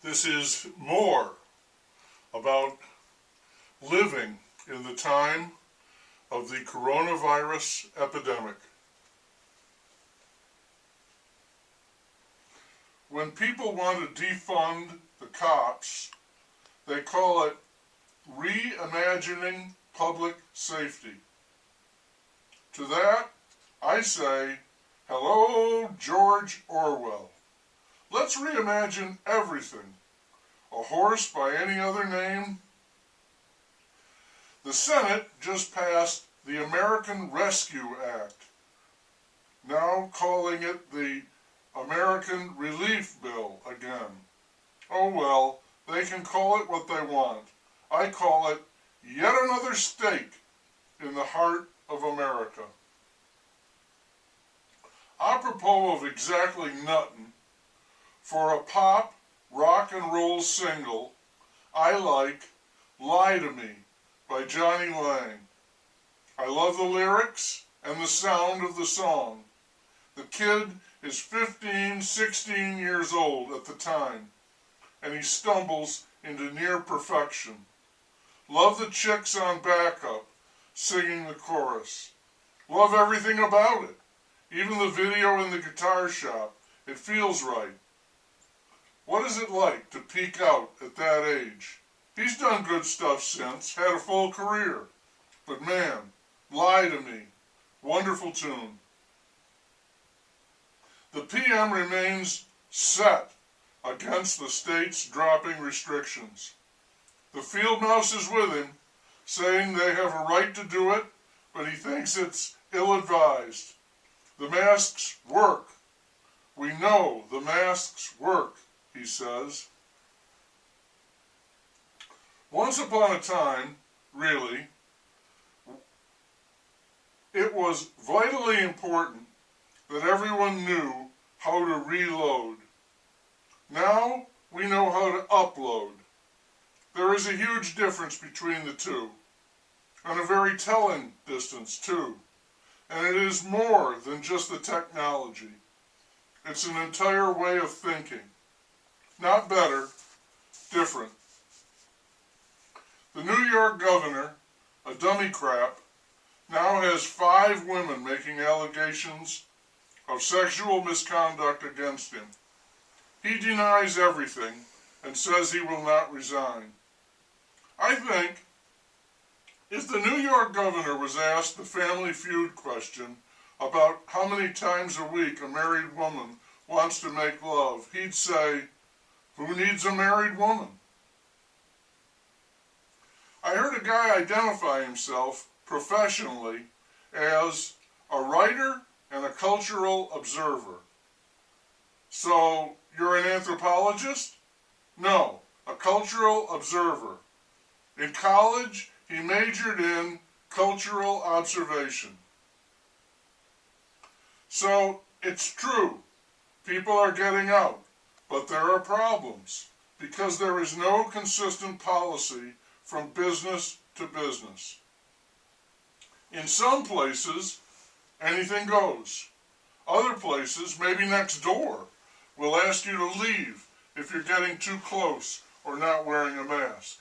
This is more about living in the time of the coronavirus epidemic. When people want to defund the cops, they call it reimagining public safety. To that, I say, hello, George Orwell. Let's reimagine everything. A horse by any other name? The Senate just passed the American Rescue Act, now calling it the American Relief Bill again. Oh well, they can call it what they want. I call it yet another stake in the heart of America. Apropos of exactly nuttin', for a pop, rock and roll single, I like Lie to Me by Johnny Lang. I love the lyrics and the sound of the song. The kid is 15, 16 years old at the time, and he stumbles into near perfection. Love the chicks on backup, singing the chorus. Love everything about it. Even the video in the guitar shop. It feels right. What is it like to peak out at that age? He's done good stuff since, had a full career. But man, Lie to Me. Wonderful tune. The PM remains set against the states dropping restrictions. The field mouse is with him, saying they have a right to do it, but he thinks it's ill-advised. The masks work. We know the masks work, he says. Once upon a time, really, it was vitally important that everyone knew how to reload. Now we know how to upload. There is a huge difference between the two, and a very telling distance too. And it is more than just the technology. It's an entire way of thinking. Not better, different. The New York governor, a dummy crap, now has 5 women making allegations of sexual misconduct against him. He denies everything and says he will not resign. I think if the New York governor was asked the Family Feud question about how many times a week a married woman wants to make love, he'd say, "Who needs a married woman?" I heard a guy identify himself professionally as a writer and a cultural observer. So, you're an anthropologist? No, a cultural observer. In college, he majored in cultural observation. So, it's true, people are getting out, but there are problems, because there is no consistent policy from business to business. In some places, anything goes. Other places, maybe next door, will ask you to leave if you're getting too close or not wearing a mask.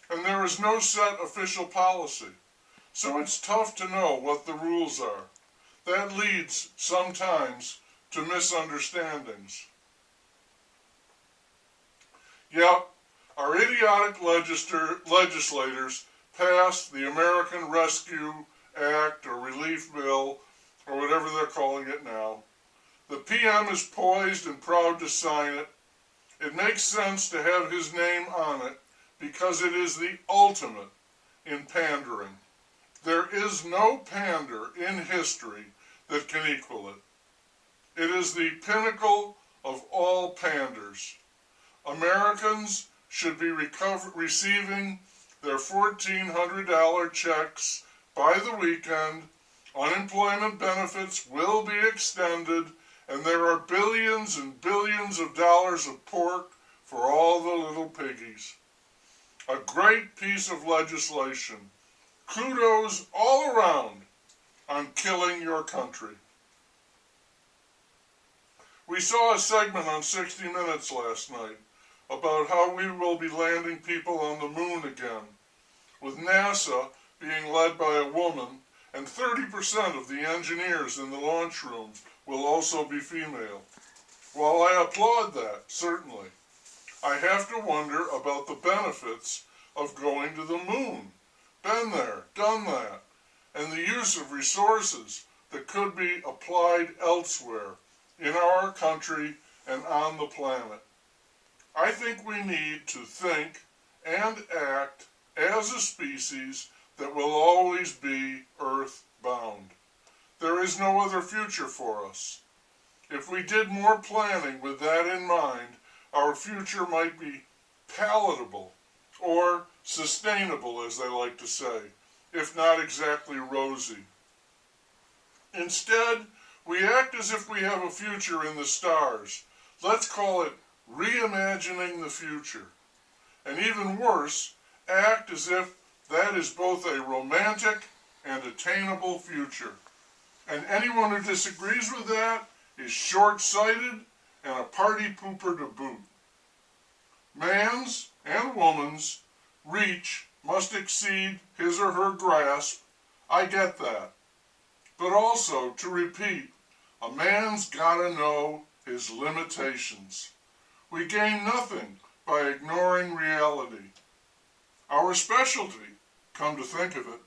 And there is no set official policy, so it's tough to know what the rules are. That leads, sometimes, to misunderstandings. Yep, our idiotic legislators passed the American Rescue Act or Relief Bill, or whatever they're calling it now. The PM is poised and proud to sign it. It makes sense to have his name on it because it is the ultimate in pandering. There is no pander in history that can equal it. It is the pinnacle of all panders. Americans should be receiving their $1,400 checks by the weekend. Unemployment benefits will be extended, and there are billions and billions of dollars of pork for all the little piggies. A great piece of legislation. Kudos all around on killing your country. We saw a segment on 60 Minutes last night about how we will be landing people on the moon again, with NASA being led by a woman, and 30% of the engineers in the launch rooms will also be female. While I applaud that, certainly, I have to wonder about the benefits of going to the moon. Been there, done that, and the use of resources that could be applied elsewhere in our country and on the planet. I think we need to think and act as a species that will always be earth-bound. There is no other future for us. If we did more planning with that in mind, our future might be palatable or sustainable, as they like to say, if not exactly rosy. Instead, we act as if we have a future in the stars. Let's call it reimagining the future. And even worse, act as if that is both a romantic and attainable future. And anyone who disagrees with that is short-sighted and a party pooper to boot. Man's and woman's reach must exceed his or her grasp. I get that. But also, to repeat, a man's gotta know his limitations. We gain nothing by ignoring reality. Our specialty, come to think of it,